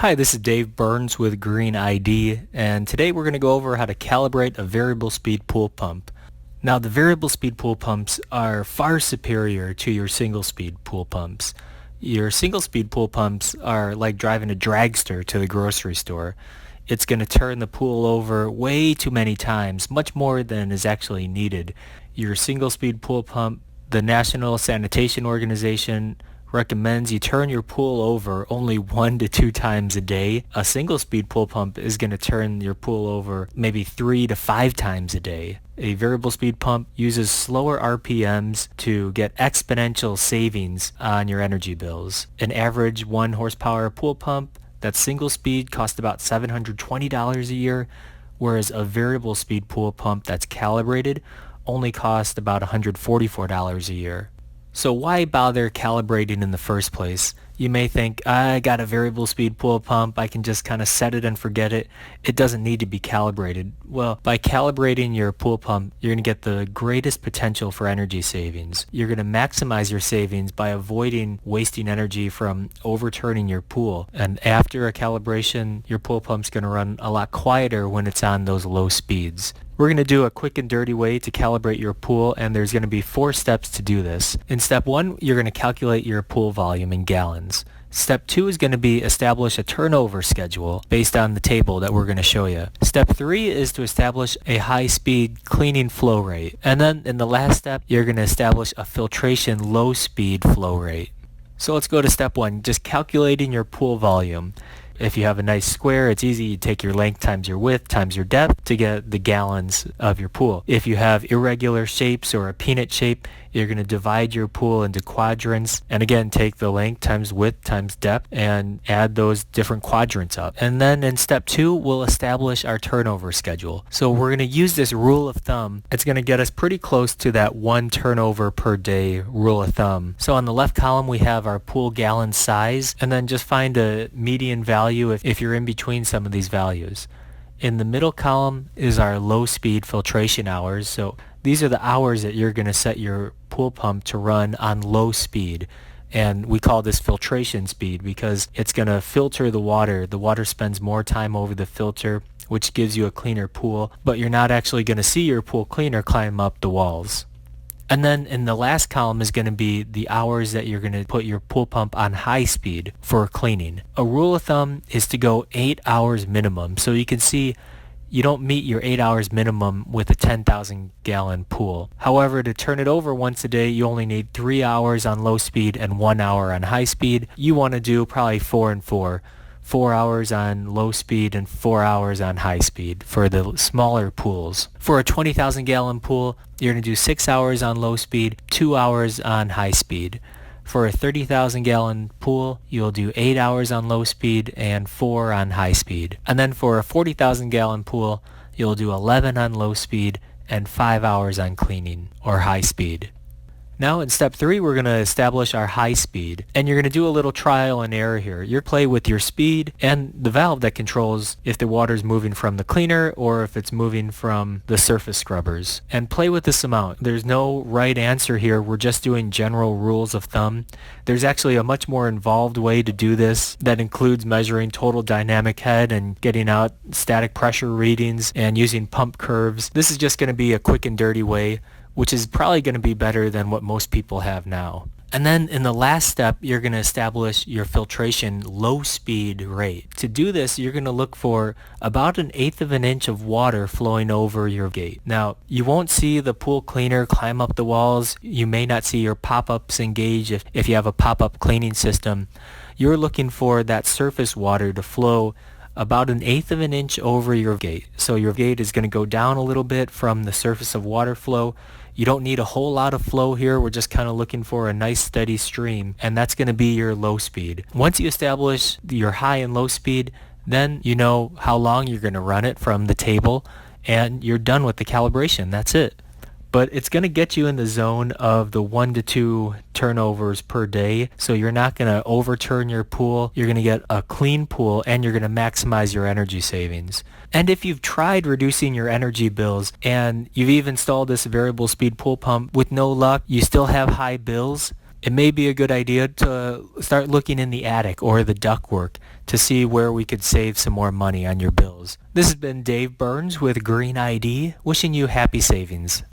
Hi, this is Dave Burns with Green ID, and today we're going to go over how to calibrate a variable speed pool pump. Now, the variable speed pool pumps are far superior to your single speed pool pumps. Your single speed pool pumps are like driving a dragster to the grocery store. It's going to turn the pool over way too many times, much more than is actually needed. Your single speed pool pump, the National Sanitation Organization, recommends you turn your pool over only 1 to 2 times a day. A single speed pool pump is going to turn your pool over maybe 3 to 5 times a day. A variable speed pump uses slower RPMs to get exponential savings on your energy bills. An average 1 horsepower pool pump that's single speed costs about $720 a year, whereas a variable speed pool pump that's calibrated only costs about $144 a year. So why bother calibrating in the first place? You may think, I got a variable speed pool pump, I can just kind of set it and forget it. It doesn't need to be calibrated. Well, by calibrating your pool pump, you're going to get the greatest potential for energy savings. You're going to maximize your savings by avoiding wasting energy from overturning your pool. And after a calibration, your pool pump's going to run a lot quieter when it's on those low speeds. We're going to do a quick and dirty way to calibrate your pool, and there's going to be 4 steps to do this. In step 1, you're going to calculate your pool volume in gallons. Step 2 is going to be establish a turnover schedule based on the table that we're going to show you. Step 3 is to establish a high-speed cleaning flow rate. And then in the last step, you're going to establish a filtration low-speed flow rate. So let's go to step 1, just calculating your pool volume. If you have a nice square, it's easy. You take your length times your width times your depth to get the gallons of your pool. If you have irregular shapes or a peanut shape, you're going to divide your pool into quadrants, and again take the length times width times depth and add those different quadrants up. And then in step 2, we'll establish our turnover schedule. So we're going to use this rule of thumb. It's going to get us pretty close to that 1 turnover per day rule of thumb. So on the left column we have our pool gallon size, and then just find a median value if you're in between some of these values. In the middle column is our low speed filtration hours. So these are the hours that you're going to set your pool pump to run on low speed. And we call this filtration speed because it's going to filter the water. The water spends more time over the filter, which gives you a cleaner pool, but you're not actually going to see your pool cleaner climb up the walls. And then in the last column is going to be the hours that you're going to put your pool pump on high speed for cleaning. A rule of thumb is to go 8 hours minimum. So you can see you don't meet your 8 hours minimum with a 10,000 gallon pool. However, to turn it over once a day, you only need 3 hours on low speed and 1 hour on high speed. You want to do probably 4 and 4. 4 hours on low speed and 4 hours on high speed for the smaller pools. For a 20,000 gallon pool, you're going to do 6 hours on low speed, 2 hours on high speed. For a 30,000 gallon pool, you'll do 8 hours on low speed and 4 on high speed. And then for a 40,000 gallon pool, you'll do 11 on low speed and 5 hours on cleaning or high speed. Now in step 3, we're going to establish our high speed, and you're going to do a little trial and error here. You're play with your speed and the valve that controls if the water is moving from the cleaner or if it's moving from the surface scrubbers, and play with this amount. There's no right answer here. We're just doing general rules of thumb. There's actually a much more involved way to do this that includes measuring total dynamic head and getting out static pressure readings and using pump curves. This is just going to be a quick and dirty way, which is probably going to be better than what most people have now. And then in the last step, you're going to establish your filtration low speed rate. To do this, you're going to look for about 1/8 of an inch of water flowing over your gate. Now, you won't see the pool cleaner climb up the walls. You may not see your pop-ups engage if you have a pop-up cleaning system. You're looking for that surface water to flow about 1/8 of an inch over your gate. So your gate is going to go down a little bit from the surface of water flow. You don't need a whole lot of flow here. We're just kind of looking for a nice steady stream, and that's going to be your low speed. Once you establish your high and low speed, then you know how long you're going to run it from the table, and you're done with the calibration. That's it. But it's going to get you in the zone of the 1 to 2 turnovers per day. So you're not going to overturn your pool. You're going to get a clean pool, and you're going to maximize your energy savings. And if you've tried reducing your energy bills and you've even installed this variable speed pool pump with no luck, you still have high bills, it may be a good idea to start looking in the attic or the ductwork to see where we could save some more money on your bills. This has been Dave Burns with Green ID, wishing you happy savings.